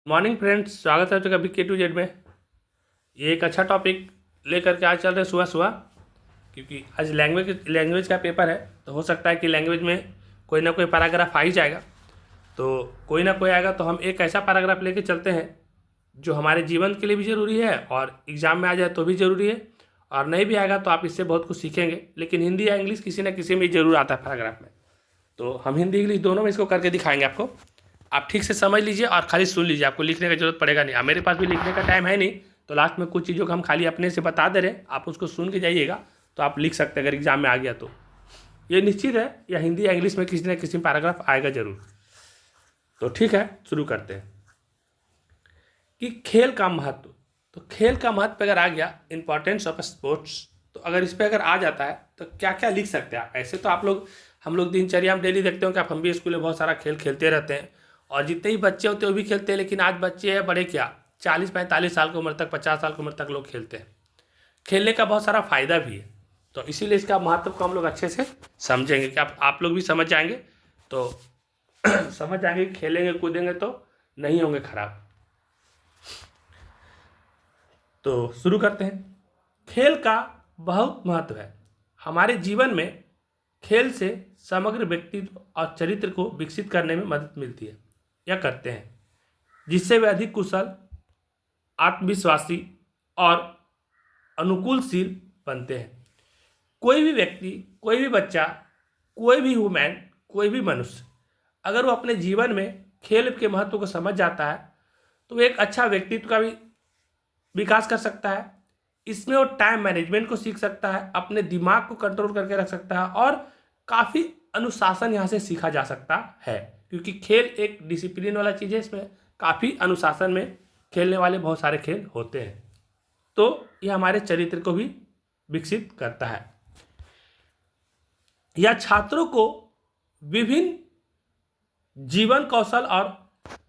Morning friends, स्वागत है आपका कभी के टू जेड में। ये एक अच्छा टॉपिक लेकर के आज चल रहे हैं सुबह सुबह, क्योंकि आज लैंग्वेज का पेपर है। तो हो सकता है कि लैंग्वेज में कोई ना कोई पैराग्राफ आ ही जाएगा। तो कोई ना कोई आएगा तो हम एक ऐसा पैराग्राफ लेके चलते हैं जो हमारे जीवन के लिए भी ज़रूरी है और एग्ज़ाम में आ जाए तो भी ज़रूरी है, और नहीं भी आएगा तो आप इससे बहुत कुछ सीखेंगे। लेकिन हिंदी या इंग्लिश किसी न किसी में ज़रूर आता है पैराग्राफ में। तो हम हिंदी इंग्लिश दोनों में इसको करके दिखाएंगे आपको। आप ठीक से समझ लीजिए और खाली सुन लीजिए, आपको लिखने की जरूरत पड़ेगा नहीं। मेरे पास भी लिखने का टाइम है नहीं, तो लास्ट में कुछ चीज़ों को हम खाली अपने से बता दे रहे हैं, आप उसको सुन के जाइएगा तो आप लिख सकते हैं अगर एग्जाम में आ गया तो। ये निश्चित है, या हिंदी या इंग्लिश में किसी न किसी पैराग्राफ आएगा जरूर। तो ठीक है, शुरू करते हैं कि खेल का महत्व। तो खेल का महत्व अगर आ गया, इंपॉर्टेंस ऑफ स्पोर्ट्स, तो अगर इस पर अगर आ जाता है तो क्या क्या लिख सकते हैं आप। ऐसे तो हम लोग दिनचर्या में डेली देखते हो कि हम भी स्कूल में बहुत सारा खेल खेलते रहते हैं, और जितने ही बच्चे होते हैं वो भी खेलते हैं। लेकिन आज बच्चे हैं बड़े क्या, 40-45 साल की उम्र तक, 50 साल की उम्र तक लोग खेलते हैं। खेलने का बहुत सारा फायदा भी है, तो इसीलिए इसका महत्व को हम लोग अच्छे से समझेंगे कि आप लोग भी समझ जाएंगे तो समझ जाएंगे कि खेलेंगे कूदेंगे तो नहीं होंगे खराब। तो शुरू करते हैं। खेल का बहुत महत्व है हमारे जीवन में। खेल से समग्र व्यक्तित्व और चरित्र को विकसित करने में मदद मिलती है या करते हैं, जिससे वे अधिक कुशल, आत्मविश्वासी और अनुकूलशील बनते हैं। कोई भी व्यक्ति, कोई भी बच्चा, कोई भी वुमेन, कोई भी मनुष्य अगर वो अपने जीवन में खेल के महत्व को समझ जाता है तो वो एक अच्छा व्यक्तित्व का भी विकास कर सकता है। इसमें वो टाइम मैनेजमेंट को सीख सकता है, अपने दिमाग को कंट्रोल करके रख सकता है, और काफ़ी अनुशासन यहाँ से सीखा जा सकता है, क्योंकि खेल एक डिसिप्लिन वाला चीज़ है। इसमें काफ़ी अनुशासन में खेलने वाले बहुत सारे खेल होते हैं। तो यह हमारे चरित्र को भी विकसित करता है। यह छात्रों को विभिन्न जीवन कौशल और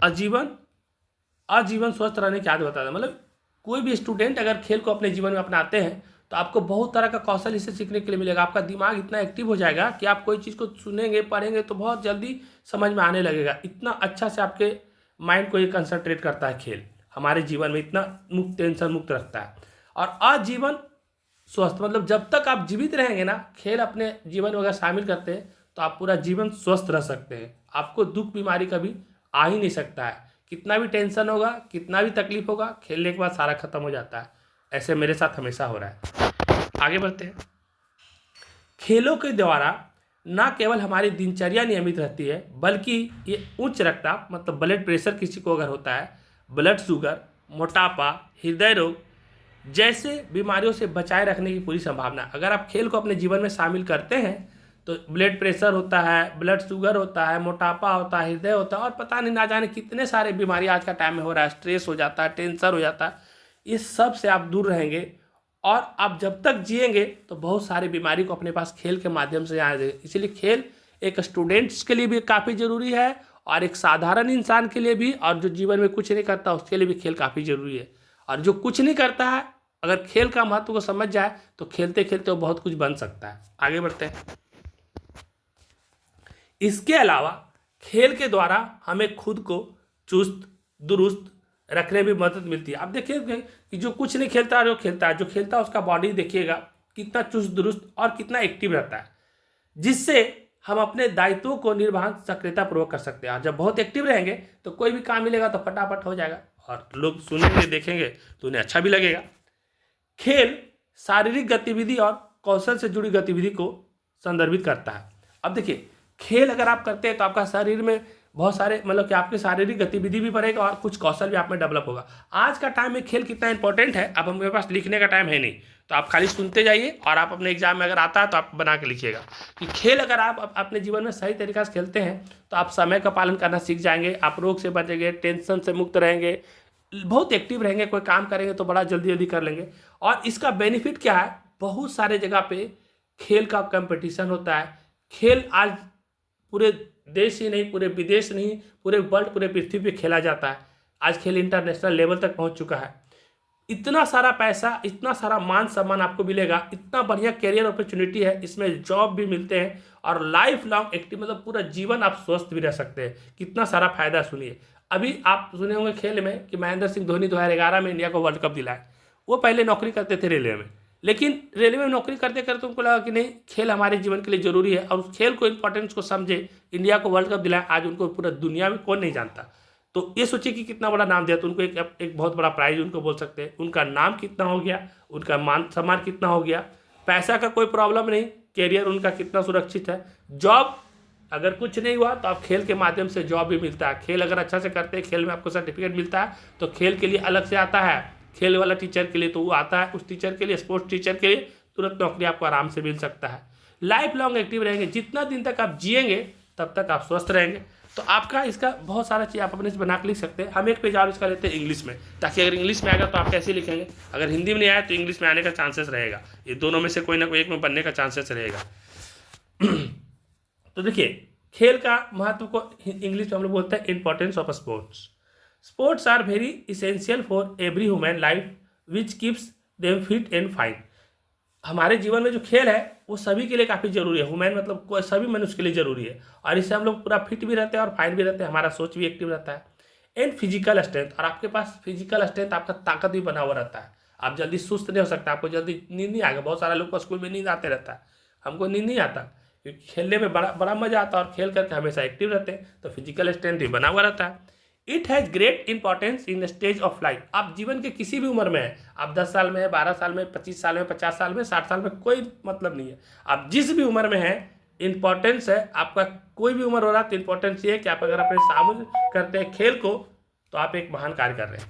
आजीवन स्वस्थ रहने की आदत बताता है। मतलब कोई भी स्टूडेंट अगर खेल को अपने जीवन में अपनाते हैं तो आपको बहुत तरह का कौशल इससे सीखने के लिए मिलेगा। आपका दिमाग इतना एक्टिव हो जाएगा कि आप कोई चीज़ को सुनेंगे, पढ़ेंगे तो बहुत जल्दी समझ में आने लगेगा। इतना अच्छा से आपके माइंड को ये कंसंट्रेट करता है खेल, हमारे जीवन में इतना टेंशन मुक्त रखता है। और आजीवन स्वस्थ, मतलब जब तक आप जीवित रहेंगे ना, खेल अपने जीवन में अगर शामिल करते हैं तो आप पूरा जीवन स्वस्थ रह सकते हैं। आपको दुख बीमारी कभी आ ही नहीं सकता है। कितना भी टेंशन होगा, कितना भी तकलीफ होगा, खेलने के बाद सारा खत्म हो जाता है। ऐसे मेरे साथ हमेशा हो रहा है। आगे बढ़ते हैं। खेलों के द्वारा न केवल हमारी दिनचर्या नियमित रहती है, बल्कि ये उच्च रक्तचाप, मतलब ब्लड प्रेशर किसी को अगर होता है, ब्लड शुगर, मोटापा, हृदय रोग जैसे बीमारियों से बचाए रखने की पूरी संभावना। अगर आप खेल को अपने जीवन में शामिल करते हैं तो ब्लड प्रेशर होता है, ब्लड शुगर होता है, मोटापा होता है, हृदय होता है, और पता नहीं ना जाने कितने सारे बीमारी आज का टाइम में हो रहा है। स्ट्रेस हो जाता है, टेंशन हो जाता है। इस सब से आप दूर रहेंगे, और आप जब तक जिएंगे तो बहुत सारी बीमारी को अपने पास खेल के माध्यम से आ जाएगी। इसीलिए खेल एक स्टूडेंट्स के लिए भी काफ़ी ज़रूरी है, और एक साधारण इंसान के लिए भी, और जो जीवन में कुछ नहीं करता उसके लिए भी खेल काफ़ी ज़रूरी है। और जो कुछ नहीं करता है, अगर खेल का महत्व को समझ जाए तो खेलते खेलते वो बहुत कुछ बन सकता है। आगे बढ़ते हैं। इसके अलावा खेल के द्वारा हमें खुद को चुस्त दुरुस्त रखने में मदद मिलती है। आप देखिए कि जो कुछ नहीं खेलता है, जो खेलता है उसका बॉडी देखिएगा कितना चुस्त दुरुस्त और कितना एक्टिव रहता है, जिससे हम अपने दायित्वों को निर्वहन सक्रियतापूर्वक कर सकते हैं। और जब बहुत एक्टिव रहेंगे तो कोई भी काम मिलेगा तो फटाफट हो जाएगा, और लोग सुनेंगे, देखेंगे तो उन्हें अच्छा भी लगेगा। खेल शारीरिक गतिविधि और कौशल से जुड़ी गतिविधि को संदर्भित करता है। अब देखिए, खेल अगर आप करते हैं तो आपका शरीर में बहुत सारे, मतलब कि आपकी शारीरिक गतिविधि भी बढ़ेगा और कुछ कौशल भी आप में डेवलप होगा। आज का टाइम में खेल कितना इंपॉर्टेंट है, अब मेरे पास लिखने का टाइम है नहीं, तो आप खाली सुनते जाइए, और आप अपने एग्जाम में अगर आता है तो आप बना के लिखिएगा कि खेल अगर आप अपने जीवन में सही तरीक़े से खेलते हैं तो आप समय का पालन करना सीख जाएंगे, आप रोग से बचेंगे, टेंशन से मुक्त रहेंगे, बहुत एक्टिव रहेंगे, कोई काम करेंगे तो बड़ा जल्दी जल्दी कर लेंगे। और इसका बेनिफिट क्या है, बहुत सारे जगह पे खेल का कंपटीशन होता है। खेल आज पूरे देश ही नहीं, पूरे विदेश नहीं, पूरे वर्ल्ड, पूरे पृथ्वी पे खेला जाता है। आज खेल इंटरनेशनल लेवल तक पहुंच चुका है। इतना सारा पैसा, इतना सारा मान सम्मान आपको मिलेगा, इतना बढ़िया कैरियर अपॉर्चुनिटी है, इसमें जॉब भी मिलते हैं, और लाइफ लॉन्ग एक्टिव, मतलब पूरा जीवन आप स्वस्थ भी रह सकते हैं। कितना सारा फायदा सुनिए। अभी आप सुने होंगे खेल में कि महेंद्र सिंह धोनी 2011 में इंडिया को वर्ल्ड कप दिलाए। वो पहले नौकरी करते थे रेलवे में, लेकिन रेलवे में नौकरी करते करते उनको लगा कि नहीं, खेल हमारे जीवन के लिए ज़रूरी है, और उस खेल को इंपॉर्टेंस को समझे, इंडिया को वर्ल्ड कप दिलाया। आज उनको पूरा दुनिया में कौन नहीं जानता। तो ये सोचिए कि कितना बड़ा नाम दिया। तो उनको एक बहुत बड़ा प्राइज उनको बोल सकते हैं। उनका नाम कितना हो गया, उनका मान सम्मान कितना हो गया। पैसा का कोई प्रॉब्लम नहीं, कैरियर उनका कितना सुरक्षित है। जॉब अगर कुछ नहीं हुआ तो आप खेल के माध्यम से जॉब भी मिलता है। खेल अगर अच्छा से करते हैं, खेल में आपको सर्टिफिकेट मिलता है, तो खेल के लिए अलग से आता है। खेल वाला टीचर के लिए तो वो आता है, उस टीचर के लिए, स्पोर्ट्स टीचर के लिए तुरंत नौकरी आपको आराम से मिल सकता है। लाइफ लॉन्ग एक्टिव रहेंगे, जितना दिन तक आप जिएंगे तब तक आप स्वस्थ रहेंगे। तो आपका इसका बहुत सारा चीज़ आप अपने से बना के लिख सकते हैं। हम एक पेज और इसका लेते हैं इंग्लिश में, ताकि अगर इंग्लिश में आएगा तो आप कैसे लिखेंगे। अगर हिंदी में नहीं आया तो इंग्लिश में आने का चांसेस रहेगा। ये दोनों में से कोई ना कोई एक में बनने का चांसेस रहेगा। तो देखिए, खेल का महत्व को इंग्लिश में हम लोग बोलते हैं importance of sports. Sports are very essential for every human life which keeps them fit and fine. हमारे जीवन में जो खेल है वो सभी के लिए काफ़ी जरूरी है। ह्यूमन मतलब कोई सभी मनुष्य के लिए जरूरी है, और इससे हम लोग पूरा फिट भी रहते हैं और फाइन भी रहते हैं। हमारा सोच भी एक्टिव रहता है। एंड फिजिकल स्ट्रेंथ, और आपके पास फिजिकल स्ट्रेंथ, आपका ताकत भी बना हुआ रहता है। आप जल्दी सुस्त नहीं हो सकता, आपको जल्दी नींद नहीं आएगा। बहुत सारे लोग को स्कूल में नींद आते रहता है, हमको नींद नहीं आता, क्योंकि खेलने में बड़ा बड़ा मजा आता है और खेल करके हमेशा एक्टिव रहते हैं। तो फिजिकल स्ट्रेंथ भी बना हुआ रहता है। It has great importance in the stage of life. आप जीवन के किसी भी उम्र में हैं, आप 10 साल में है, 12 साल में, 25 साल में, 50 साल में, 60 साल में, कोई मतलब नहीं है। आप जिस भी उम्र में हैं, इंपॉर्टेंस है आपका। कोई भी उम्र हो रहा है तो इंपॉर्टेंस ये है कि आप अगर अपने शामिल करते हैं खेल को तो आप एक महान कार्य कर रहे हैं।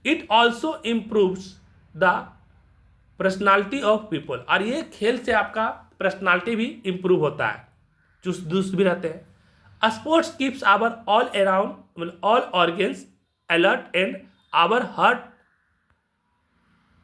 It also improves the personality of people, और ये खेल से आपका पर्सनालिटी भी इम्प्रूव होता है, चुस्त दुरुस्त भी रहते हैं। Sports keeps our all around all organs alert and our heart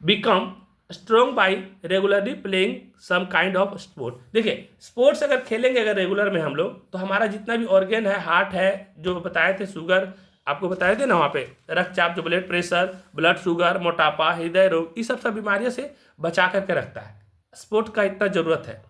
become strong by regularly playing some kind of sport. देखिए, स्पोर्ट्स अगर खेलेंगे अगर रेगुलर में हम लोग, तो हमारा जितना भी ऑर्गन है, हार्ट है, जो बताए थे, शुगर आपको बताए थे ना वहाँ पे, रक्तचाप, जो ब्लड प्रेशर, ब्लड शुगर, मोटापा, हृदय रोग, ये सब बीमारियों से बचा करके रखता है। स्पोर्ट का इतना जरूरत है।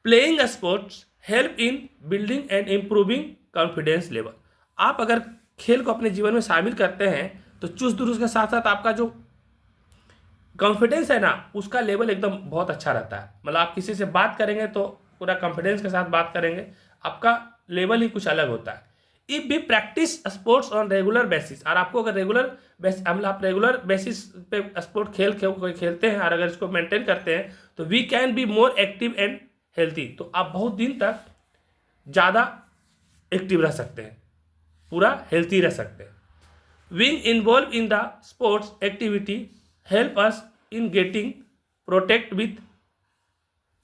Playing sports help in building and improving confidence level. आप अगर खेल को अपने जीवन में शामिल करते हैं तो चुस्त दुरुस्त के साथ साथ आपका जो कॉन्फिडेंस है ना, उसका लेवल एकदम बहुत अच्छा रहता है। मतलब आप किसी से बात करेंगे तो पूरा कॉन्फिडेंस के साथ बात करेंगे, आपका लेवल ही कुछ अलग होता है। इफ भी practice sports on regular basis, और आपको अगर रेगुलर आप रेगुलर बेसिस पे स्पोर्ट खेलते हैं और अगर इसको मेंटेन करते हैं तो we can be more active and healthy. तो आप बहुत दिन तक ज़्यादा एक्टिव रह सकते हैं, पूरा हेल्थी रह सकते हैं। Being involve in the sports activity help us in getting protect with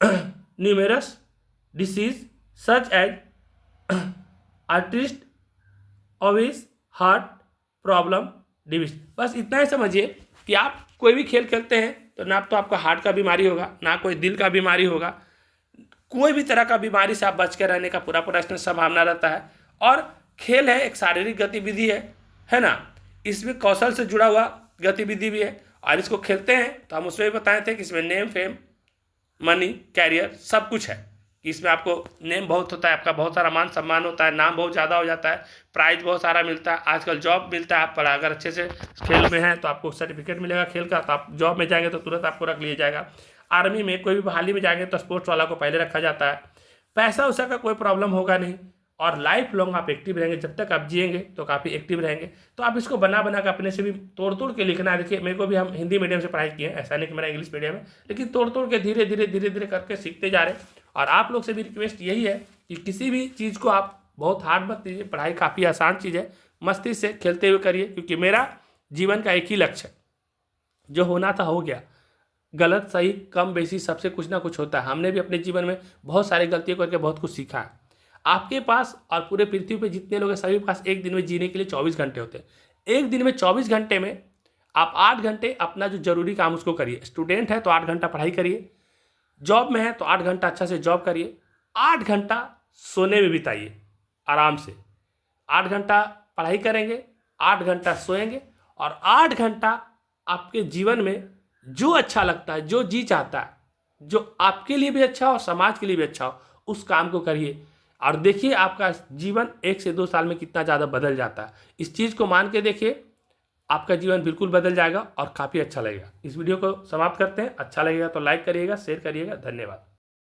numerous disease such as arthritis ऑविस हार्ट प्रॉब्लम डिविज। बस इतना ही समझिए कि आप कोई भी खेल खेलते हैं तो ना तो आपका हार्ट का बीमारी होगा, ना कोई दिल का बीमारी होगा, कोई भी तरह का बीमारी से आप बच के रहने का पूरा पूरा इसमें संभावना रहता है। और खेल है एक शारीरिक गतिविधि है ना, इसमें कौशल से जुड़ा हुआ गतिविधि भी है। और इसको खेलते हैं तो हम उसमें भी बताए थे कि इसमें नेम, फेम, मनी, कैरियर सब कुछ है। कि इसमें आपको नेम बहुत होता है, आपका बहुत सारा मान सम्मान होता है, नाम बहुत ज़्यादा हो जाता है, प्राइज बहुत सारा मिलता है, आजकल जॉब मिलता है। आप पढ़ा अगर अच्छे से खेल में हैं तो आपको सर्टिफिकेट मिलेगा खेल का, तो आप जॉब में जाएंगे तो तुरंत आपको रख लिया जाएगा। आर्मी में कोई भी बहाली में जाएंगे तो स्पोर्ट्स वाला को पहले रखा जाता है। पैसा उसा का कोई प्रॉब्लम होगा नहीं, और लाइफ लॉन्ग आप एक्टिव रहेंगे। जब तक आप जिएंगे तो काफ़ी एक्टिव रहेंगे। तो आप इसको बना बना कर अपने से भी तोड़ तोड़ के लिखना है। देखिए, मेरे को भी हम हिंदी मीडियम से पढ़ाई किए हैं, ऐसा नहीं कि मेरा इंग्लिश मीडियम है, लेकिन तोड़ तोड़ के धीरे धीरे करके सीखते जा रहे हैं। और आप लोग से भी रिक्वेस्ट यही है कि किसी भी चीज़ को आप बहुत हार्ड मत लीजिए। पढ़ाई काफ़ी आसान चीज़ है, मस्ती से खेलते हुए करिए, क्योंकि मेरा जीवन का एक ही लक्ष्य है, जो होना था हो गया। गलत सही कम बेसी सबसे कुछ ना कुछ होता है। हमने भी अपने जीवन में बहुत सारी गलतियों करके बहुत कुछ सीखा है। आपके पास और पूरे पृथ्वी पे जितने लोग हैं सभी के पास एक दिन में जीने के लिए 24 घंटे होते हैं। एक दिन में 24 घंटे में आप 8 घंटे अपना जो जरूरी काम उसको करिए। स्टूडेंट है तो 8 घंटा पढ़ाई करिए, जॉब में है तो 8 घंटा अच्छा से जॉब करिए, 8 घंटा सोने में बिताइए आराम से। 8 घंटा पढ़ाई करेंगे, 8 घंटा सोएंगे, और 8 घंटा आपके जीवन में जो अच्छा लगता है, जो जी चाहता है, जो आपके लिए भी अच्छा हो और समाज के लिए भी अच्छा हो, उस काम को करिए। और देखिए आपका जीवन 1 से 2 साल में कितना ज़्यादा बदल जाता है। इस चीज़ को मान के देखिए, आपका जीवन बिल्कुल बदल जाएगा और काफ़ी अच्छा लगेगा। इस वीडियो को समाप्त करते हैं। अच्छा लगेगा तो लाइक करिएगा, शेयर करिएगा। धन्यवाद।